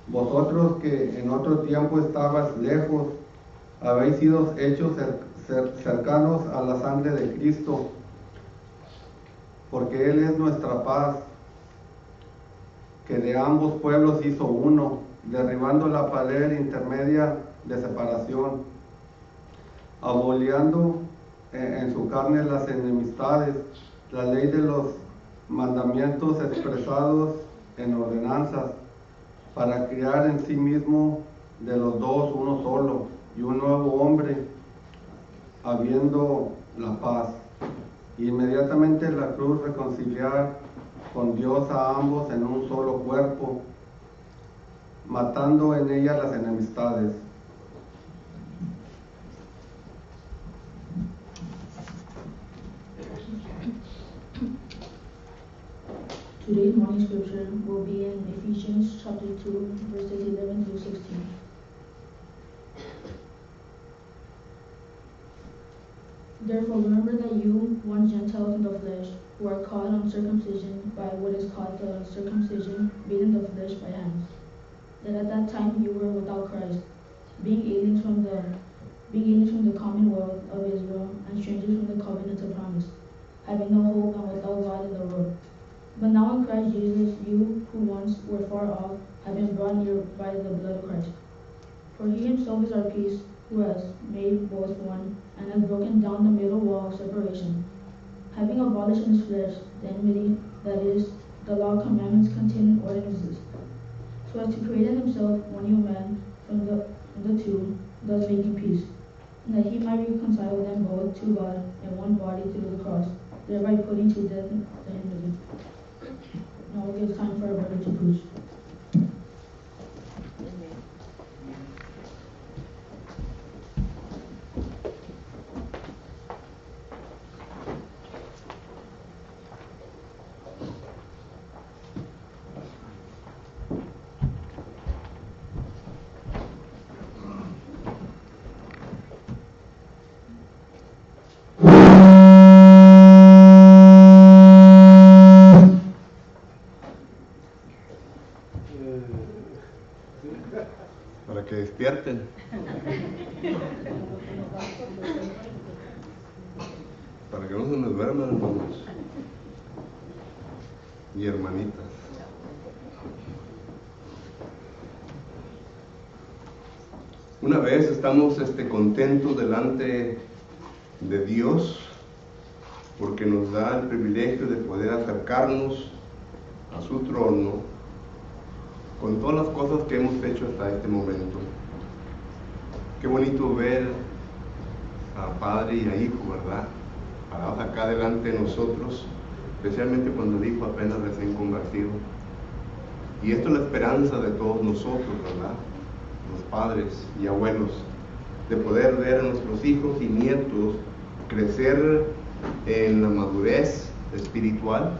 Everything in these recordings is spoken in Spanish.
Vosotros que en otro tiempo estabais lejos, habéis sido hechos cercanos a la sangre de Cristo, porque Él es nuestra paz, que de ambos pueblos hizo uno, derribando la pared intermedia de separación, aboliendo en su carne las enemistades, la ley de los mandamientos expresados en ordenanzas, para crear en sí mismo de los dos uno solo y un nuevo hombre, habiendo la paz. Y inmediatamente en la cruz reconciliar con Dios a ambos en un solo cuerpo, matando en ella las enemistades. Today's morning scripture will be in Ephesians chapter 2, verses 11 through 16. Therefore remember that you, once Gentiles in the flesh, who are called uncircumcision by what is called the circumcision made in the flesh by hands, that at that time you were without Christ, being aliens from the commonwealth of Israel and strangers from the covenant of promise, having no hope and without God in the world. But now in Christ Jesus, you who once were far off have been brought near by the blood of Christ. For he himself is our peace, who has made both one, and has broken down the middle wall of separation, having abolished in his flesh the enmity, that is, the law commandments contained in ordinances, so as to create in himself one new man from the two, thus making peace, and that he might reconcile them both to God in one body through the cross, thereby putting to death the enmity. Now it is time for our brother to preach. Para que despierten. Para que no se nos duerman, hermanos y hermanitas. Una vez estamos contentos delante de Dios porque nos da el privilegio de poder acercarnos a su trono con todas las cosas que hemos hecho hasta este momento. Qué bonito ver a padre y a hijo, ¿verdad? Parados acá delante de nosotros, especialmente cuando el hijo apenas recién convertido. Y esto es la esperanza de todos nosotros, ¿verdad? Los padres y abuelos, de poder ver a nuestros hijos y nietos crecer en la madurez espiritual,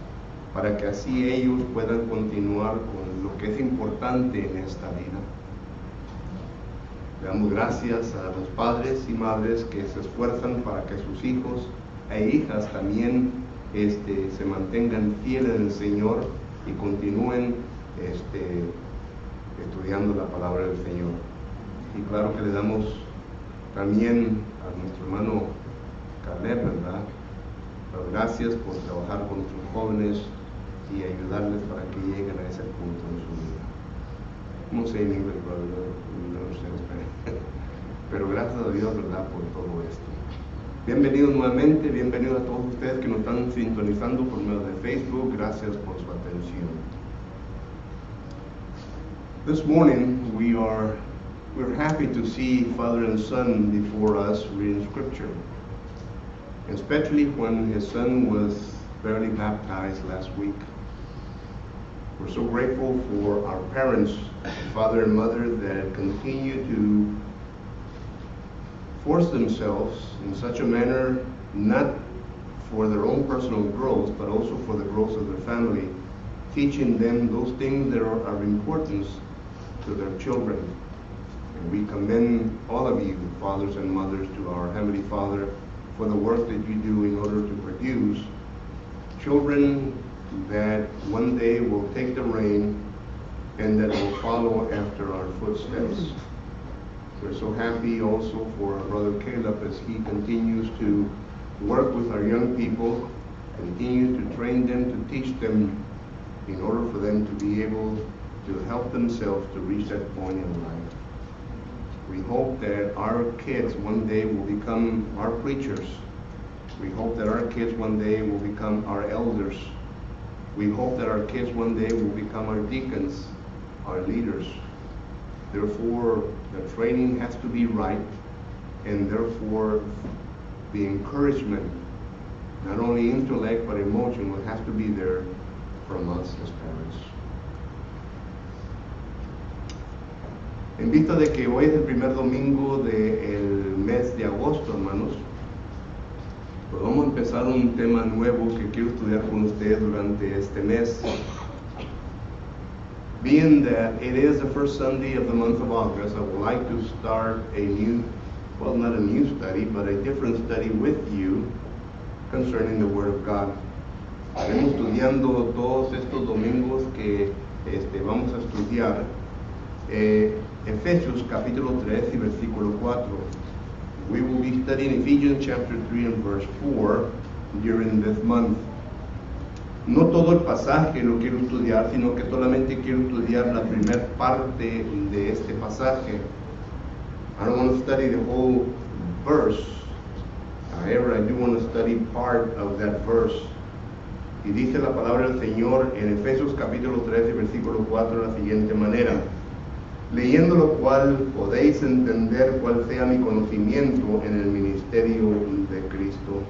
para que así ellos puedan continuar con lo que es importante en esta vida. Le damos gracias a los padres y madres que se esfuerzan para que sus hijos e hijas también se mantengan fieles al Señor y continúen estudiando la palabra del Señor. Y claro que le damos también a nuestro hermano Caleb, ¿verdad? Pero gracias por trabajar con nuestros jóvenes y ayudarles para que lleguen a ese punto en su vida. No sé en inglés, no sé, pero gracias a Dios, ¿verdad?, por todo esto. Bienvenidos nuevamente, bienvenidos a todos ustedes que nos están sintonizando por medio de Facebook. Gracias por su atención. This morning we're happy to see Father and Son before us reading Scripture, especially when his son was barely baptized last week. We're so grateful for our parents, father and mother, that continue to force themselves in such a manner, not for their own personal growth, but also for the growth of their family, teaching them those things that are of importance to their children. And we commend all of you, fathers and mothers, to our Heavenly Father for the work that you do in order to produce children that one day will take the reign and that will follow after our footsteps. We're so happy also for our brother Caleb as he continues to work with our young people, continue to train them, to teach them in order for them to be able to help themselves to reach that point in life. We hope that our kids one day will become our preachers. We hope that our kids one day will become our elders. We hope that our kids one day will become our deacons, our leaders. Therefore, the training has to be right, and therefore the encouragement, not only intellect but emotion, will have to be there from us as parents. En vista de que hoy es el primer domingo del mes de agosto, hermanos, pues vamos a empezar un tema nuevo que quiero estudiar con ustedes durante este mes. Being that it is the first Sunday of the month of August, I would like to start a new, well, not a new study, but a different study with you concerning the Word of God. Estaremos estudiando todos estos domingos que vamos a estudiar Efesios capítulo 3 y versículo 4. We will be studying Ephesians chapter 3 and verse 4 during this month. No todo el pasaje lo quiero estudiar, sino que solamente quiero estudiar la primera parte de este pasaje. I don't want to study the whole verse. However, I do want to study part of that verse. Y dice la palabra del Señor en Efesios capítulo 3 versículo 4 de la siguiente manera: leyendo lo cual podéis entender cuál sea mi conocimiento en el ministerio de Cristo.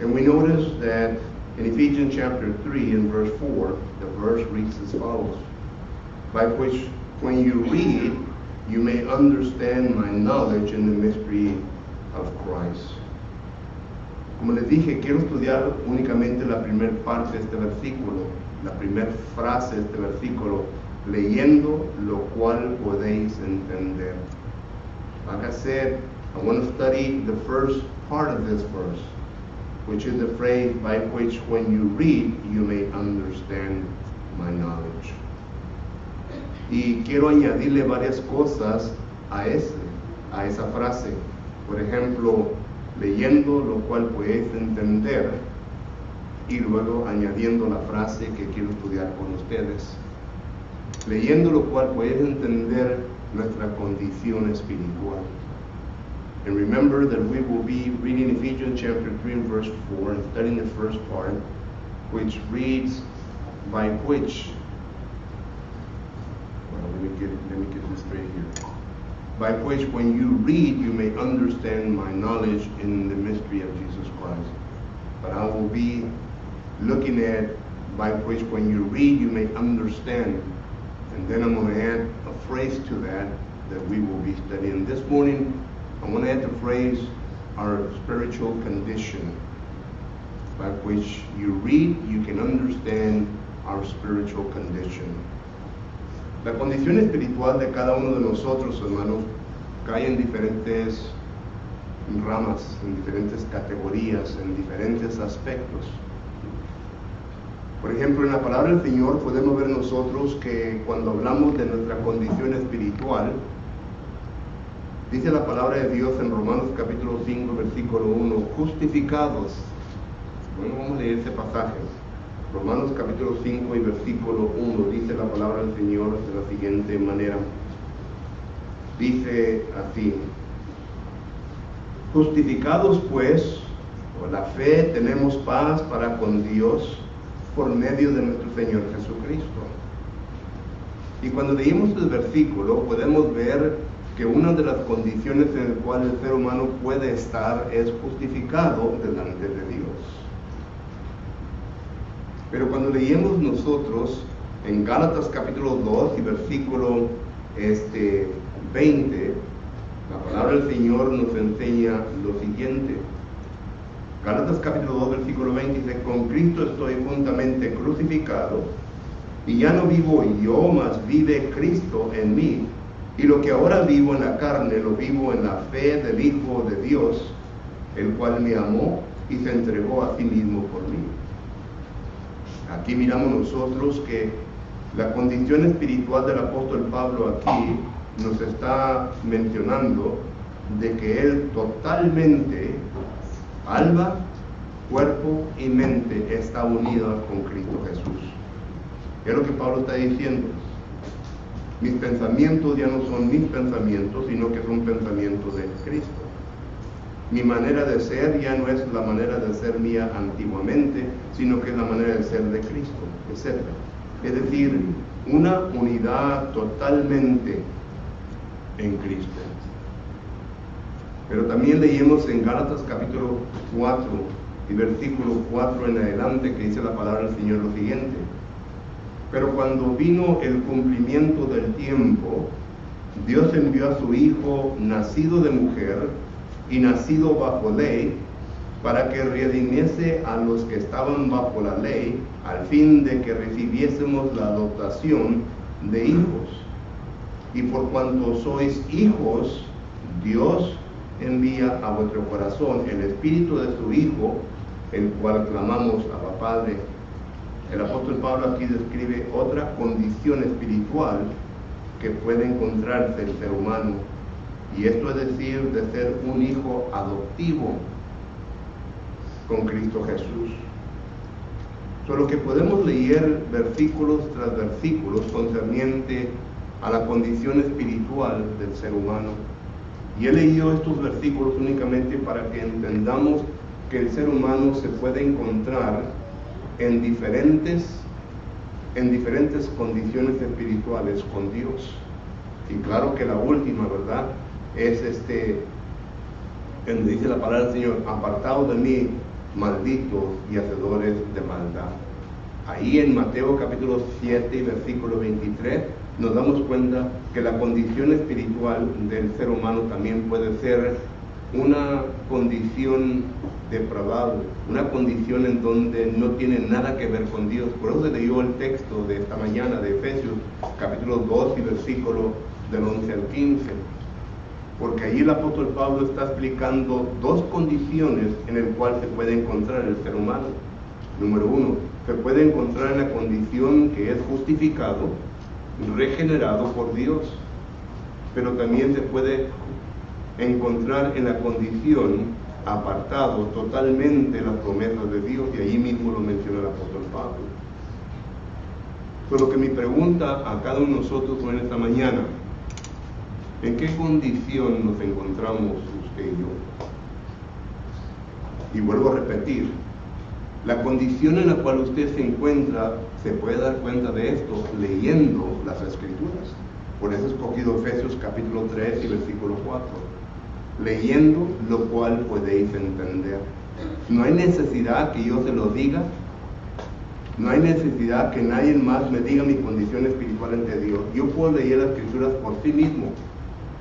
And we notice that in Ephesians chapter 3 and verse 4, the verse reads as follows: by which when you read, you may understand my knowledge in the mystery of Christ. Como les dije, quiero estudiar únicamente la primera parte de este versículo, la primera frase de este versículo, leyendo lo cual podéis entender. Like I said, I want to study the first part of this verse, which is the phrase by which when you read, you may understand my knowledge. Y quiero añadirle varias cosas a esa frase. Por ejemplo, leyendo lo cual podéis entender, y luego añadiendo la frase que quiero estudiar con ustedes. Leyendo lo cual podéis entender nuestra condición espiritual. And remember that we will be reading Ephesians chapter 3 and verse 4 and studying the first part, which reads, by which, well, let me get this straight here. By which when you read, you may understand my knowledge in the mystery of Jesus Christ. But I will be looking at by which when you read, you may understand. And then I'm going to add a phrase to that we will be studying. This morning, I want to add the phrase, our spiritual condition. By which you read, you can understand our spiritual condition. La condición espiritual de cada uno de nosotros, hermanos, cae en diferentes ramas, en diferentes categorías, en diferentes aspectos. Por ejemplo, en la palabra del Señor podemos ver nosotros que cuando hablamos de nuestra condición espiritual, dice la palabra de Dios en Romanos capítulo 5, versículo 1, justificados. Bueno, vamos a leer ese pasaje. Romanos capítulo 5 y versículo 1, dice la palabra del Señor de la siguiente manera. Dice así: justificados pues, por la fe tenemos paz para con Dios por medio de nuestro Señor Jesucristo. Y cuando leímos el versículo podemos ver que una de las condiciones en las cuales el ser humano puede estar es justificado delante de Dios. Pero cuando leímos nosotros en Gálatas capítulo 2 y versículo 20, la palabra del Señor nos enseña lo siguiente. Gálatas capítulo 2 versículo 20 dice: con Cristo estoy juntamente crucificado, y ya no vivo yo, mas vive Cristo en mí. Y lo que ahora vivo en la carne, lo vivo en la fe del Hijo de Dios, el cual me amó y se entregó a sí mismo por mí. Aquí miramos nosotros que La condición espiritual del apóstol Pablo aquí nos está mencionando de que él totalmente, alma, cuerpo y mente, está unido con Cristo Jesús. Es lo que Pablo está diciendo. Mis pensamientos ya no son mis pensamientos, sino que son pensamientos de Cristo. Mi manera de ser ya no es la manera de ser mía antiguamente, sino que es la manera de ser de Cristo, etc. Es decir, una unidad totalmente en Cristo. Pero también leímos en Gálatas capítulo 4 y versículo 4 en adelante, que dice la palabra del Señor lo siguiente: pero cuando vino el cumplimiento del tiempo, Dios envió a su Hijo, nacido de mujer y nacido bajo ley, para que redimiese a los que estaban bajo la ley, al fin de que recibiésemos la adopción de hijos. Y por cuanto sois hijos, Dios envía a vuestro corazón el espíritu de su Hijo, el cual clamamos Abba Padre. El apóstol Pablo aquí describe otra condición espiritual que puede encontrarse el ser humano, y esto es decir, de ser un hijo adoptivo con Cristo Jesús. Solo que podemos leer versículos tras versículos concerniente a la condición espiritual del ser humano. Y he leído estos versículos únicamente para que entendamos que el ser humano se puede encontrar en diferentes condiciones espirituales con Dios. Y claro que la última, ¿verdad?, es donde dice la palabra del Señor: apartados de mí, malditos y hacedores de maldad. Ahí en Mateo capítulo 7 y versículo 23 nos damos cuenta que la condición espiritual del ser humano también puede ser una condición depravada, una condición en donde no tiene nada que ver con Dios. Por eso se leyó el texto de esta mañana de Efesios capítulo 2 y versículo del 11 al 15, porque allí el apóstol Pablo está explicando dos condiciones en las cuales se puede encontrar el ser humano. Número uno, se puede encontrar en la condición que es justificado, regenerado por Dios, pero también se puede encontrar en la condición apartado totalmente de las promesas de Dios, y allí mismo lo menciona el apóstol Pablo. Por lo que mi pregunta a cada uno de nosotros en esta mañana: ¿en qué condición nos encontramos usted y yo? Y vuelvo a repetir, la condición en la cual usted se encuentra, se puede dar cuenta de esto leyendo las Escrituras. Por eso he escogido Efesios capítulo 3 y versículo 4. Leyendo lo cual podéis entender. No hay necesidad que yo se lo diga. No hay necesidad que nadie más me diga mi condición espiritual ante Dios. Yo puedo leer las Escrituras por sí mismo.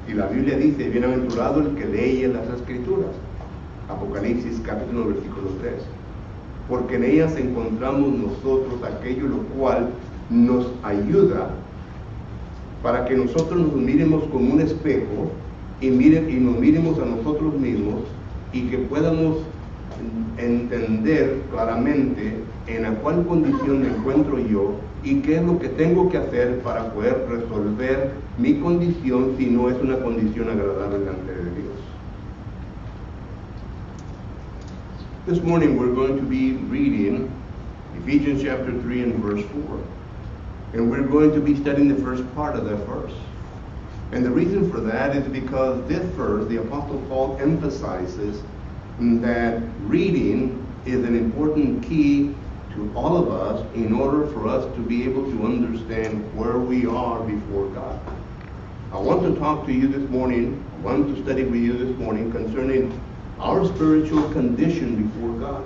Y la Biblia dice: bienaventurado el que lee las Escrituras. Apocalipsis capítulo versículo 3. Porque en ellas encontramos nosotros aquello lo cual nos ayuda para que nosotros nos miremos como un espejo y nos miremos a nosotros mismos, y que podamos entender claramente en la cual condición me encuentro yo y qué es lo que tengo que hacer para poder resolver mi condición, si no es una condición agradable delante de Dios. This morning we're going to be reading Ephesians chapter 3 and verse 4. And we're going to be studying the first part of that verse. And the reason for that is because this verse, the Apostle Paul emphasizes that reading is an important key to all of us in order for us to be able to understand where we are before God. I want to talk to you this morning, I want to study with you this morning concerning our spiritual condition before God.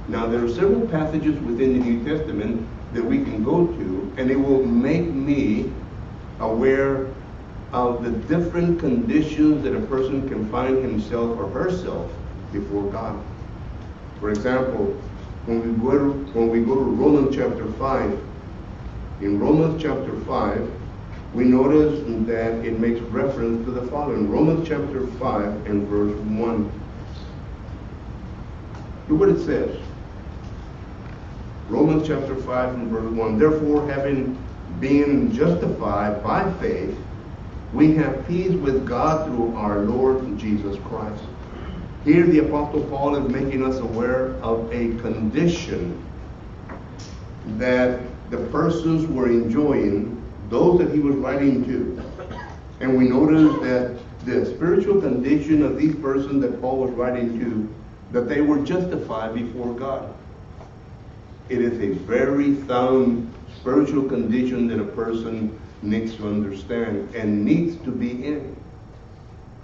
Now, there are several passages within the New Testament that we can go to, and it will make me aware of the different conditions that a person can find himself or herself before God. For example, when we go to Romans chapter 5, in Romans chapter 5, we notice that it makes reference to the following. Romans chapter 5 and verse 1. Look what it says. Romans chapter 5 and verse 1. Therefore, having been justified by faith, we have peace with God through our Lord Jesus Christ. Here the Apostle Paul is making us aware of a condition that the persons were enjoying, those that he was writing to. And we notice that the spiritual condition of these persons that Paul was writing to, that they were justified before God. It is a very sound spiritual condition that a person needs to understand and needs to be in.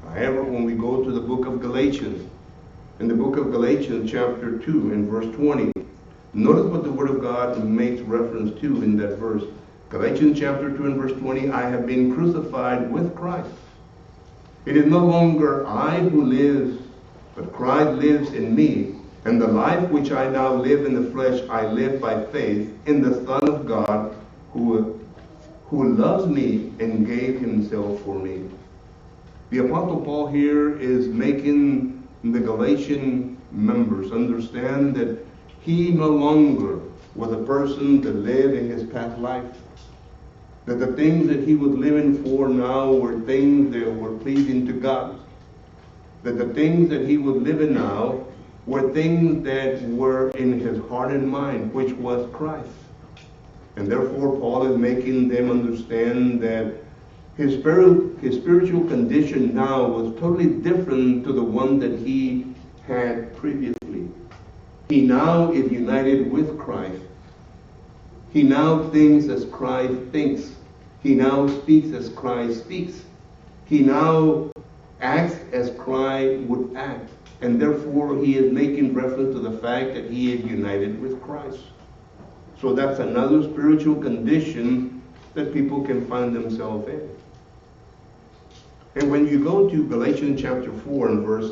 However, when we go to the book of Galatians, in the book of Galatians chapter 2 and verse 20, notice what the Word of God makes reference to in that verse. Galatians chapter 2 and verse 20, I have been crucified with Christ. It is no longer I who lives, but Christ lives in me. And the life which I now live in the flesh, I live by faith in the Son of God, who loves me and gave himself for me. The Apostle Paul here is making the Galatian members understand that he no longer was a person that lived in his past life. That the things that he was living for now were things that were pleasing to God. That the things that he was living now were things that were in his heart and mind, which was Christ. And therefore Paul is making them understand that his spiritual condition now was totally different to the one that he had previously. He now is united with Christ. He now thinks as Christ thinks. He now speaks as Christ speaks. He now acts as Christ would act. And therefore he is making reference to the fact that he is united with Christ. So that's another spiritual condition that people can find themselves in. And when you go to Galatians chapter 4 and verse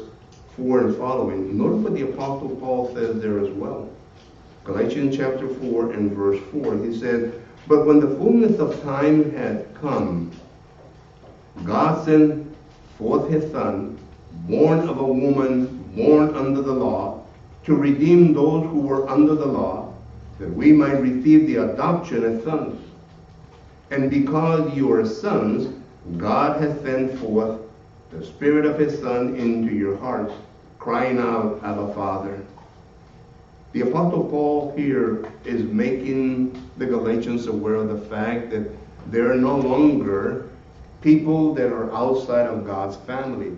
4 and following, notice what the Apostle Paul says there as well. Galatians chapter 4 and verse 4, he said, but when the fullness of time had come, God sent forth his Son, born of a woman, born under the law, to redeem those who were under the law, that we might receive the adoption as sons. And because you are sons, God has sent forth the Spirit of his Son into your hearts, crying out, Abba, Father. The Apostle Paul here is making the Galatians aware of the fact that they are no longer people that are outside of God's family.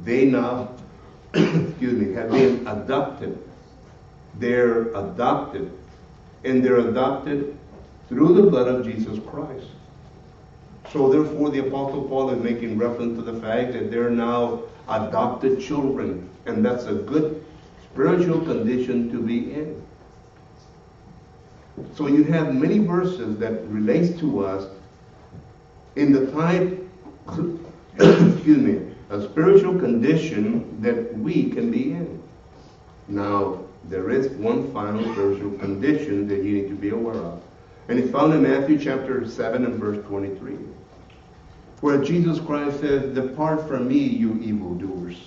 They now, have been adopted. They're adopted. And they're adopted through the blood of Jesus Christ. So therefore the Apostle Paul is making reference to the fact that they're now adopted children. And that's a good spiritual condition to be in. So you have many verses that relates to us in the type, a spiritual condition that we can be in. Now, there is one final spiritual condition that you need to be aware of. And it's found in Matthew chapter 7 and verse 23. Where Jesus Christ says, depart from me, you evildoers.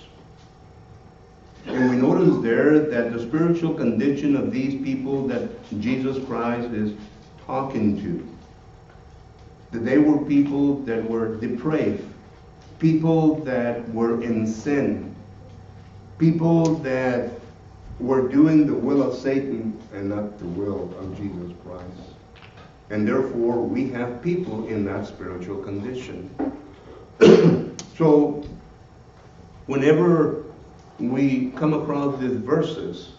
And we notice there that the spiritual condition of these people that Jesus Christ is talking to, that they were people that were depraved, people that were in sin, people that were doing the will of Satan and not the will of Jesus Christ. And therefore we have people in that spiritual condition. So whenever we come across these verses,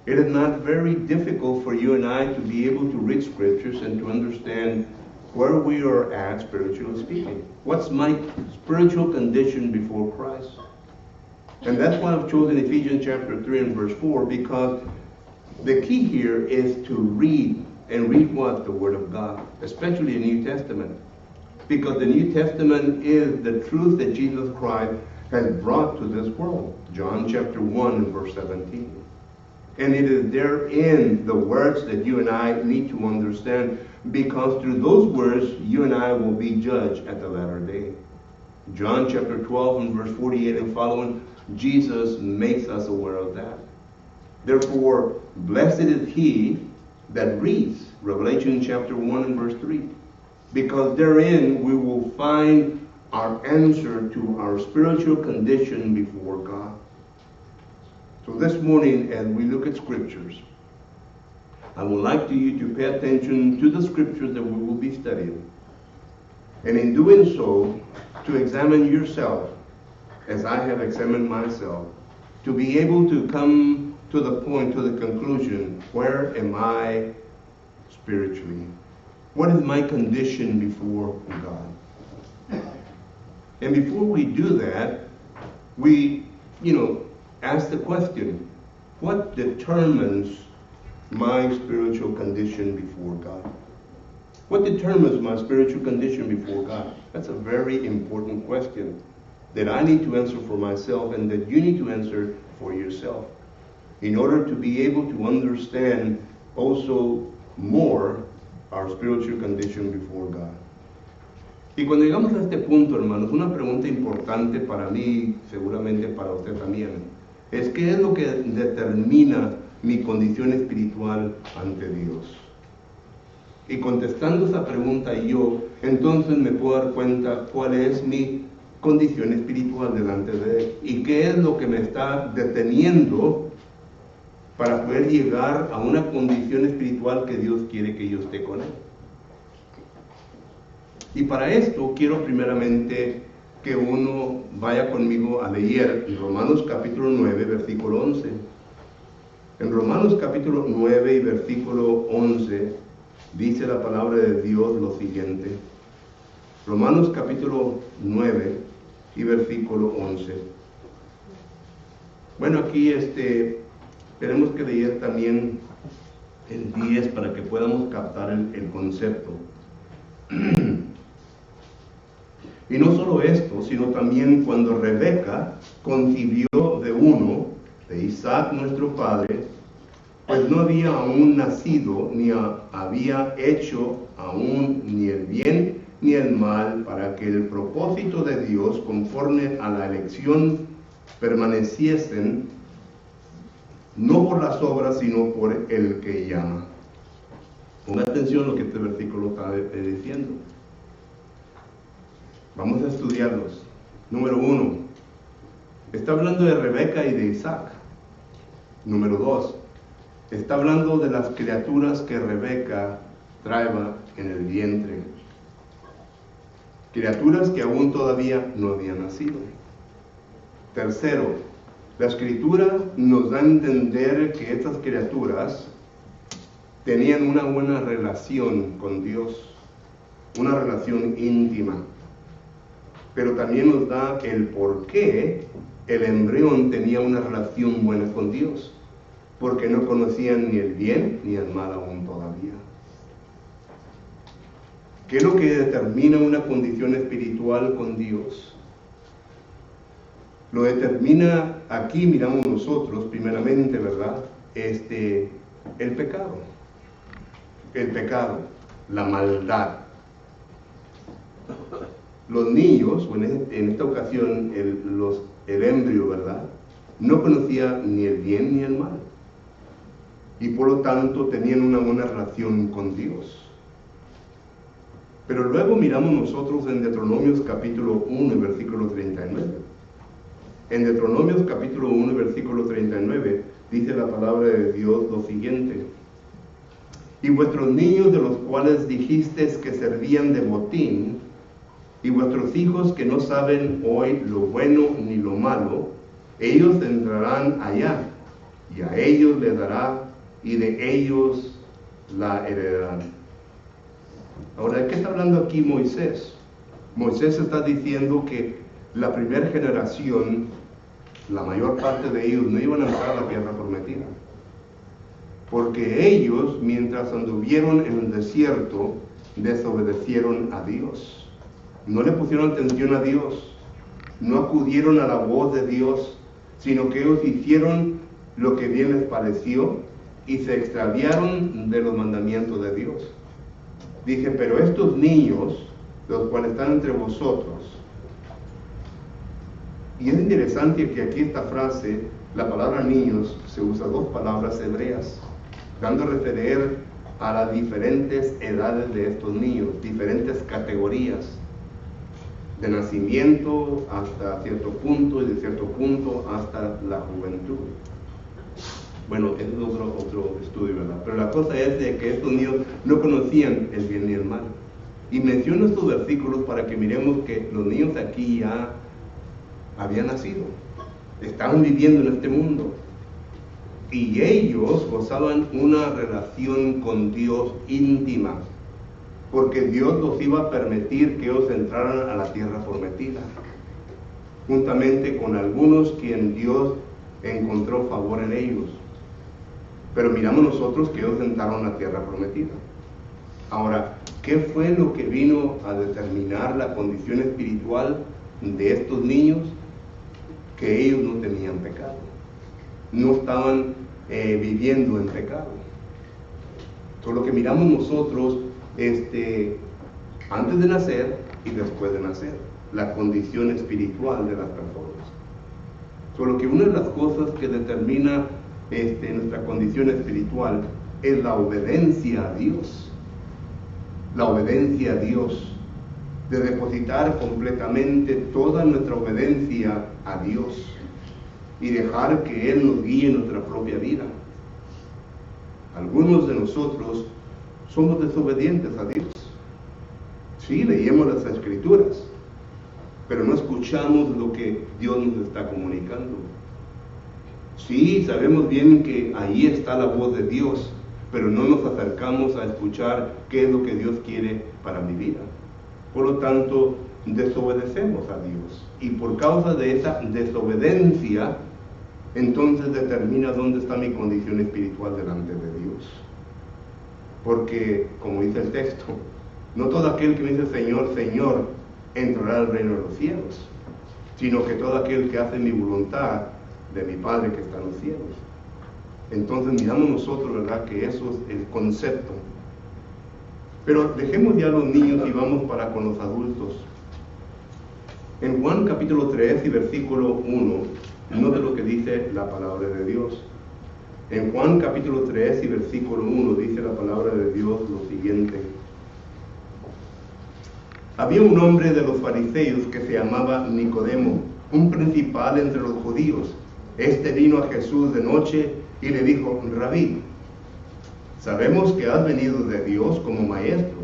it is not very difficult for you and I to be able to read scriptures and to understand where we are at spiritually speaking. What's my spiritual condition before Christ? And that's why I've chosen Ephesians chapter 3 and verse 4, because the key here is to read, and read what? The Word of God, especially the New Testament. Because the New Testament is the truth that Jesus Christ has brought to this world. John chapter 1 and verse 17. And it is therein the words that you and I need to understand, because through those words you and I will be judged at the latter day. John chapter 12 and verse 48 and following, Jesus makes us aware of that. Therefore, blessed is he that reads Revelation chapter 1 and verse 3. Because therein we will find our answer to our spiritual condition before God. So this morning, as we look at scriptures, I would like you to pay attention to the scriptures that we will be studying. And in doing so, to examine yourself, as I have examined myself, to be able to come to the point, to the conclusion, where am I spiritually? What is my condition before God? And before we do that, we, ask the question, what determines my spiritual condition before God? What determines my spiritual condition before God? That's a very important question that I need to answer for myself and that you need to answer for yourself in order to be able to understand also more our spiritual condition before God. Y cuando llegamos a este punto, hermanos, una pregunta importante para mí, seguramente para usted también, es ¿qué es lo que determina mi condición espiritual ante Dios? Y contestando esa pregunta yo, entonces me puedo dar cuenta cuál es mi condición espiritual delante de Él y qué es lo que me está deteniendo para poder llegar a una condición espiritual que Dios quiere que yo esté con Él. Y para esto quiero primeramente que uno vaya conmigo a leer Romanos capítulo 9, versículo 11. En Romanos capítulo 9 y versículo 11 dice la palabra de Dios lo siguiente. Romanos capítulo 9 y versículo 11. Bueno, aquí tenemos que leer también el 10 para que podamos captar el concepto. Y no solo esto, sino también cuando Rebeca concibió de Isaac nuestro padre, pues no había aún nacido, ni había hecho aún ni el bien ni el mal, para que el propósito de Dios, conforme a la elección, permaneciesen, no por las obras, sino por el que llama. Ponga atención a lo que este versículo está diciendo. Vamos a estudiarlos. Número 1, está hablando de Rebeca y de Isaac. Número 2, está hablando de las criaturas que Rebeca traía en el vientre. Criaturas que aún todavía no habían nacido. Tercero, la Escritura nos da a entender que estas criaturas tenían una buena relación con Dios, una relación íntima. Pero también nos da el por qué el embrión tenía una relación buena con Dios, porque no conocían ni el bien ni el mal aún todavía. ¿Qué es lo que determina una condición espiritual con Dios? Lo determina, aquí miramos nosotros primeramente, ¿verdad? El pecado, la maldad. Los niños, o en esta ocasión el embrio, ¿verdad?, no conocía ni el bien ni el mal. Y por lo tanto tenían una buena relación con Dios. Pero luego miramos nosotros en Deuteronomios capítulo 1 y versículo 39. En Deuteronomios capítulo 1 y versículo 39 dice la palabra de Dios lo siguiente. Y vuestros niños de los cuales dijisteis que servían de botín, y vuestros hijos que no saben hoy lo bueno ni lo malo, ellos entrarán allá, y a ellos les dará, y de ellos la heredarán. Ahora, ¿de qué está hablando aquí Moisés? Moisés está diciendo que la primera generación, la mayor parte de ellos, no iban a entrar a la tierra prometida. Porque ellos, mientras anduvieron en el desierto, desobedecieron a Dios. No le pusieron atención a Dios, no acudieron a la voz de Dios, sino que ellos hicieron lo que bien les pareció y se extraviaron de los mandamientos de Dios. Dije, pero estos niños, los cuales están entre vosotros, y es interesante que aquí esta frase, la palabra niños, se usa dos palabras hebreas, dando a referir a las diferentes edades de estos niños, diferentes categorías, de nacimiento hasta cierto punto y de cierto punto hasta la juventud. Bueno, eso es otro estudio, ¿verdad? Pero la cosa es de que estos niños no conocían el bien ni el mal. Y menciono estos versículos para que miremos que los niños aquí ya habían nacido, estaban viviendo en este mundo. Y ellos gozaban una relación con Dios íntima, porque Dios los iba a permitir que ellos entraran a la tierra prometida, juntamente con algunos quien Dios encontró favor en ellos. Pero miramos nosotros que ellos entraron a la tierra prometida. Ahora, ¿qué fue lo que vino a determinar la condición espiritual de estos niños? Que ellos no tenían pecado, no estaban viviendo en pecado. Todo lo que miramos nosotros antes de nacer y después de nacer, la condición espiritual de las personas. Solo que una de las cosas que determina nuestra condición espiritual es la obediencia a Dios. La obediencia a Dios, de depositar completamente toda nuestra obediencia a Dios y dejar que Él nos guíe en nuestra propia vida. Algunos de nosotros somos desobedientes a Dios. Sí, leemos las Escrituras, pero no escuchamos lo que Dios nos está comunicando. Sí, sabemos bien que ahí está la voz de Dios, pero no nos acercamos a escuchar qué es lo que Dios quiere para mi vida. Por lo tanto, desobedecemos a Dios. Y por causa de esa desobediencia, entonces determina dónde está mi condición espiritual delante de Dios. Porque, como dice el texto, no todo aquel que me dice Señor, Señor, entrará al reino de los cielos, sino que todo aquel que hace mi voluntad de mi Padre que está en los cielos. Entonces miramos nosotros, ¿verdad?, que eso es el concepto. Pero dejemos ya a los niños y vamos para con los adultos. En Juan capítulo 3 y versículo 1, note lo que dice la palabra de Dios. En Juan capítulo 3 y versículo 1 dice la palabra de Dios lo siguiente. Había un hombre de los fariseos que se llamaba Nicodemo, un principal entre los judíos. Este vino a Jesús de noche y le dijo: Rabí, sabemos que has venido de Dios como maestro,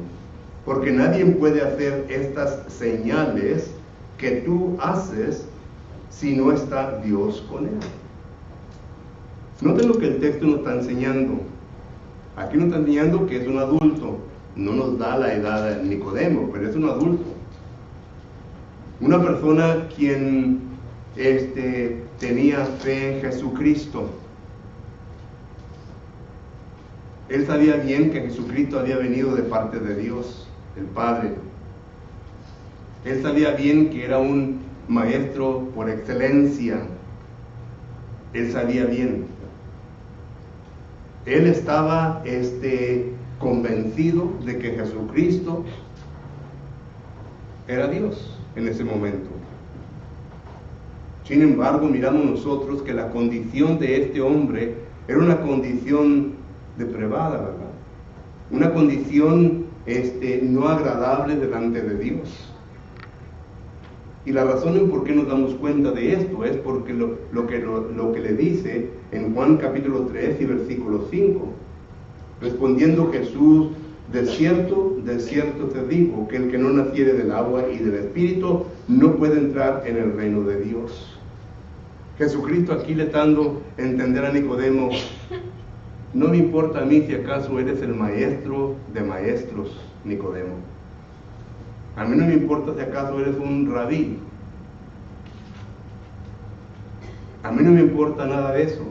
porque nadie puede hacer estas señales que tú haces si no está Dios con él. Noten lo que el texto nos está enseñando. Aquí nos está enseñando que es un adulto. No nos da la edad de Nicodemo, pero es un adulto. Una persona quien tenía fe en Jesucristo. Él sabía bien que Jesucristo había venido de parte de Dios, el Padre. Él sabía bien que era un maestro por excelencia. Él sabía bien. Él estaba convencido de que Jesucristo era Dios en ese momento. Sin embargo, miramos nosotros que la condición de este hombre era una condición depravada, ¿verdad? Una condición no agradable delante de Dios. Y la razón en por qué nos damos cuenta de esto es porque lo que le dice en Juan capítulo 3 y versículo 5. Respondiendo Jesús: de cierto te digo, que el que no naciere del agua y del Espíritu no puede entrar en el reino de Dios. Jesucristo aquí le está dando a entender a Nicodemo: no me importa a mí si acaso eres el maestro de maestros, Nicodemo. A mí no me importa si acaso eres un rabí. A mí no me importa nada de eso.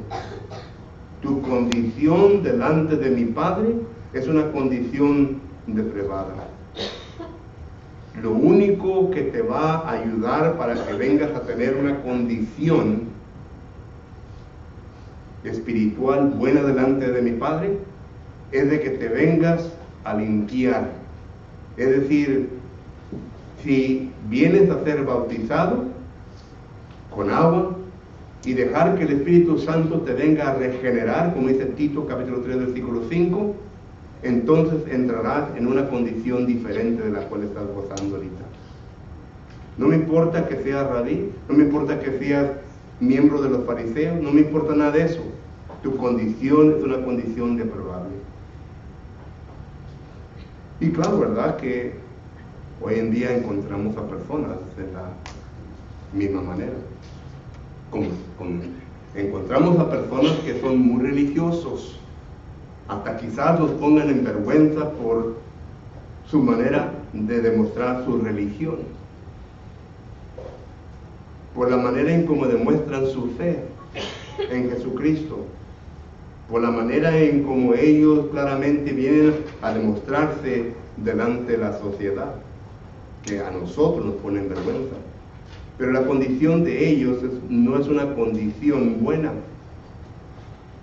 Tu condición delante de mi Padre es una condición depravada. Lo único que te va a ayudar para que vengas a tener una condición espiritual buena delante de mi Padre es de que te vengas a limpiar. Es decir, si vienes a ser bautizado con agua y dejar que el Espíritu Santo te venga a regenerar, como dice Tito capítulo 3 versículo 5, entonces entrarás en una condición diferente de la cual estás gozando ahorita. No me importa que seas rabí, no me importa que seas miembro de los fariseos, no me importa nada de eso. Tu condición es una condición deplorable. Y claro, ¿verdad? Que hoy en día encontramos a personas de la misma manera. Encontramos a personas que son muy religiosos, hasta quizás los pongan en vergüenza por su manera de demostrar su religión, por la manera en cómo demuestran su fe en Jesucristo, por la manera en cómo ellos claramente vienen a demostrarse delante de la sociedad, que a nosotros nos pone en vergüenza. Pero la condición de ellos no es una condición buena,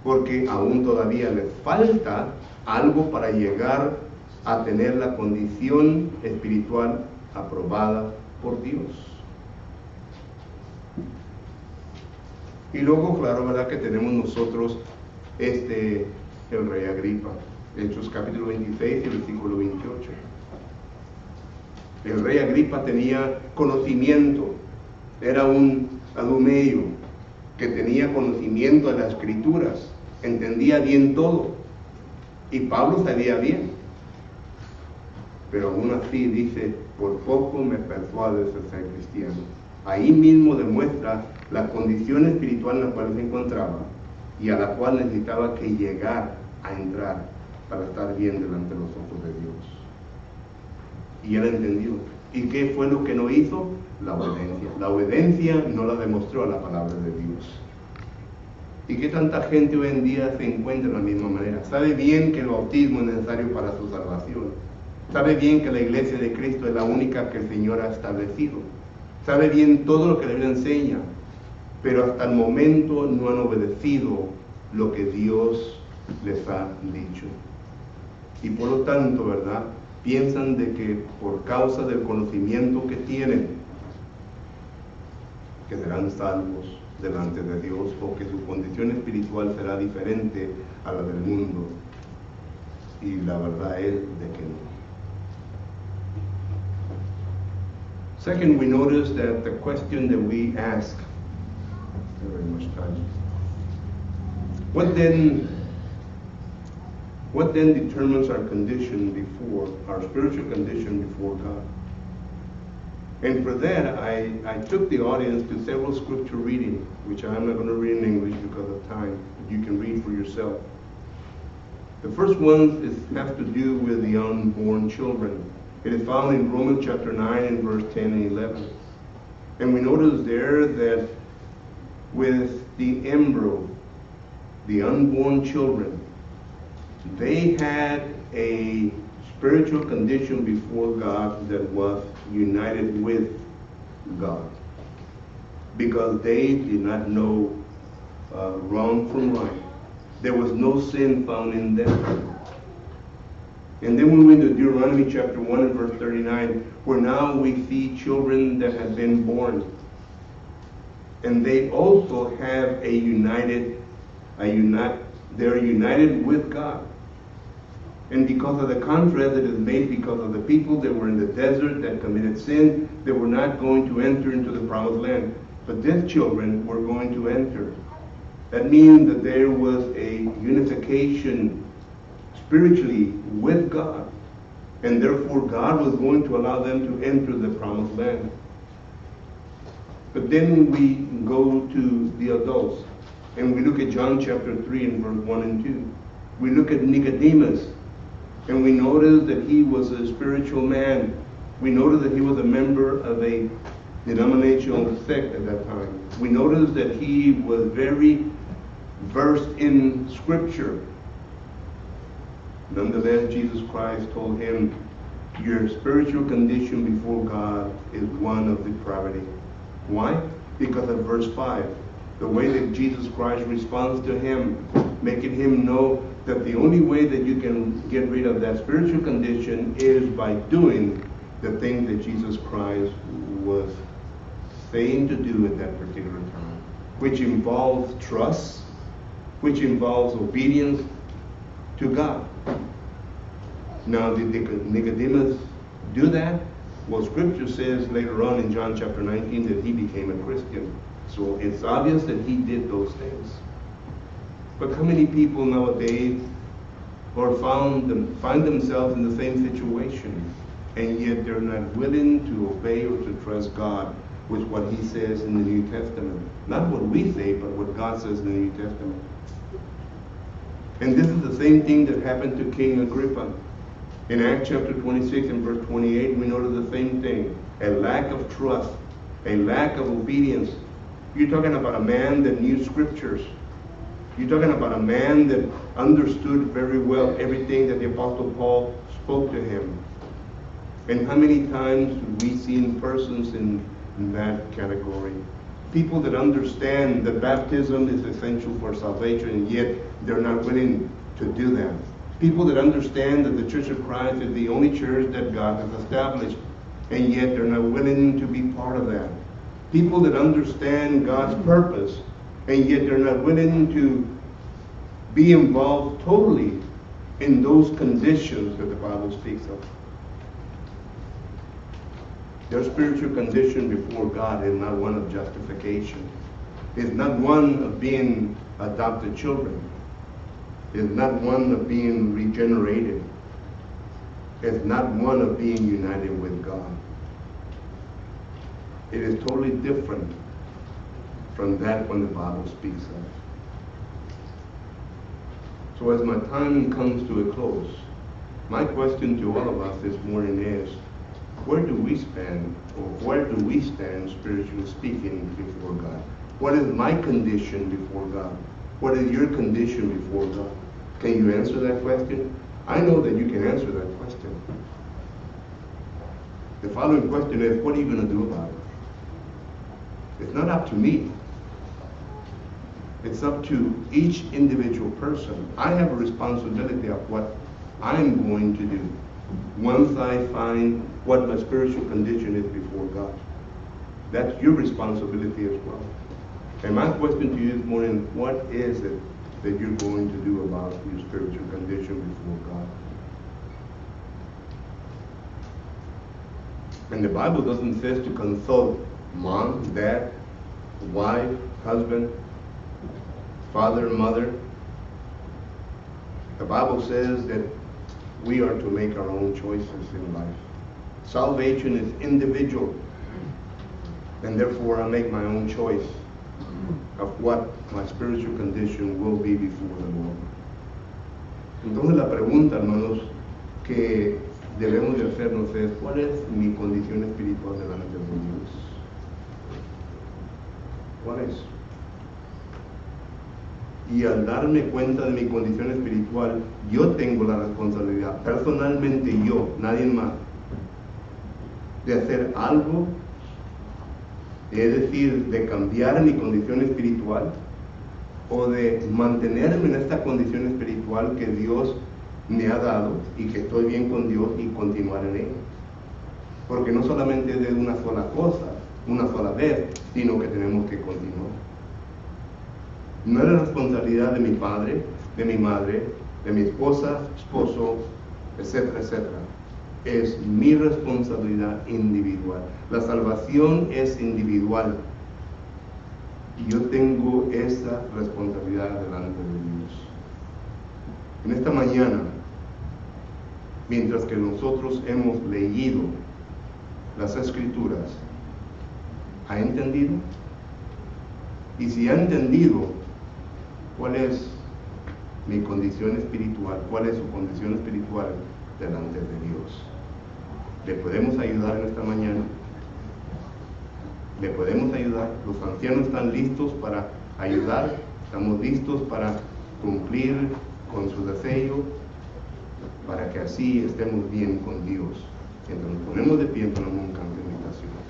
porque aún todavía les falta algo para llegar a tener la condición espiritual aprobada por Dios. Y luego, claro, ¿verdad? Que tenemos nosotros el rey Agripa, Hechos capítulo 26 y versículo 28. El rey Agripa tenía conocimiento, era un adumeo que tenía conocimiento de las escrituras, entendía bien todo, y Pablo sabía bien, pero aún así dice, por poco me persuades a ser cristiano. Ahí mismo demuestra la condición espiritual en la cual se encontraba y a la cual necesitaba que llegar a entrar para estar bien delante de los ojos de Dios. Y él entendió. ¿Y qué fue lo que no hizo? La obediencia. La obediencia no la demostró a la palabra de Dios. ¿Y qué tanta gente hoy en día se encuentra de la misma manera? Sabe bien que el bautismo es necesario para su salvación. Sabe bien que la iglesia de Cristo es la única que el Señor ha establecido. Sabe bien todo lo que la Biblia enseña, pero hasta el momento no han obedecido lo que Dios les ha dicho. Y por lo tanto, ¿verdad? Piensan de que por causa del conocimiento que tienen, que serán salvos delante de Dios, o que su condición espiritual será diferente a la del mundo. Y la verdad es de que no. Second, we notice that the question that we ask, very much time. What then determines our condition before, our spiritual condition before God? And for that, I took the audience to several scripture readings, which I'm not going to read in English because of time, but you can read for yourself. The first one has to do with the unborn children. It is found in Romans chapter 9 and verse 10 and 11. And we notice there that with the embryo, the unborn children, they had a spiritual condition before God that was united with God, because they did not know wrong from right. There was no sin found in them. And then we went to Deuteronomy chapter 1 and verse 39, where now we see children that have been born. And they also have they're united with God. And because of the contrast that is made, because of the people that were in the desert that committed sin, they were not going to enter into the promised land. But these children were going to enter. That means that there was a unification spiritually with God, and therefore God was going to allow them to enter the promised land. But then we go to the adults, and we look at John chapter 3 and verse 1 and 2. We look at Nicodemus, and we notice that he was a spiritual man. We notice that he was a member of a denominational sect at that time. We notice that he was very versed in Scripture. Nonetheless, Jesus Christ told him, your spiritual condition before God is one of depravity. Why? Because of verse 5. The way that Jesus Christ responds to him, making him know that the only way that you can get rid of that spiritual condition is by doing the thing that Jesus Christ was saying to do at that particular time, which involves trust, which involves obedience to God. Now, did Nicodemus do that? Well, Scripture says later on in John chapter 19 that he became a Christian. So it's obvious that he did those things. But how many people nowadays find themselves in the same situation, and yet they're not willing to obey or to trust God with what he says in the New Testament? Not what we say, but what God says in the New Testament. And this is the same thing that happened to King Agrippa. In Acts chapter 26 and verse 28, we notice the same thing. A lack of trust, a lack of obedience. You're talking about a man that knew scriptures. You're talking about a man that understood very well everything that the Apostle Paul spoke to him. And how many times do we see persons in that category? People that understand that baptism is essential for salvation, and yet they're not willing to do that. People that understand that the Church of Christ is the only church that God has established, and yet they're not willing to be part of that. People that understand God's purpose, and yet they're not willing to be involved totally in those conditions that the Bible speaks of. Their spiritual condition before God is not one of justification. It's not one of being adopted children. It's not one of being regenerated. It's not one of being united with God. It is totally different from that when the Bible speaks of. So as my time comes to a close, my question to all of us this morning is, where do we stand, or where do we stand spiritually speaking before God? What is my condition before God? What is your condition before God? Can you answer that question? I know that you can answer that question. The following question is, what are you going to do about it? It's not up to me. It's up to each individual person. I have a responsibility of what I'm going to do once I find what my spiritual condition is before God. That's your responsibility as well. And my question to you this morning, what is it that you're going to do about your spiritual condition before God? And the Bible doesn't say to consult mom, dad, wife, husband, father, mother. The Bible says that we are to make our own choices in life. Salvation is individual, and therefore I make my own choice of what my spiritual condition will be before the Lord. Entonces la pregunta, hermanos, que debemos de hacernos es, ¿cuál es mi condición espiritual delante de Dios? ¿Cuál es? Y al darme cuenta de mi condición espiritual, yo tengo la responsabilidad, personalmente yo, nadie más, de hacer algo, es decir, de cambiar mi condición espiritual o de mantenerme en esta condición espiritual que Dios me ha dado y que estoy bien con Dios y continuar en ella. Porque no solamente es de una sola cosa, una sola vez, sino que tenemos que continuar. No es la responsabilidad de mi padre, de mi madre, de mi esposa, esposo, etcétera, etcétera. Es mi responsabilidad individual. La salvación es individual. Y yo tengo esa responsabilidad delante de Dios. En esta mañana, mientras que nosotros hemos leído las Escrituras, ¿ha entendido? Y si ha entendido, ¿cuál es mi condición espiritual? ¿Cuál es su condición espiritual delante de Dios? ¿Le podemos ayudar en esta mañana? ¿Le podemos ayudar? Los ancianos están listos para ayudar. Estamos listos para cumplir con su deseo, para que así estemos bien con Dios. Entonces nos ponemos de pie, ponemos un canto de meditación.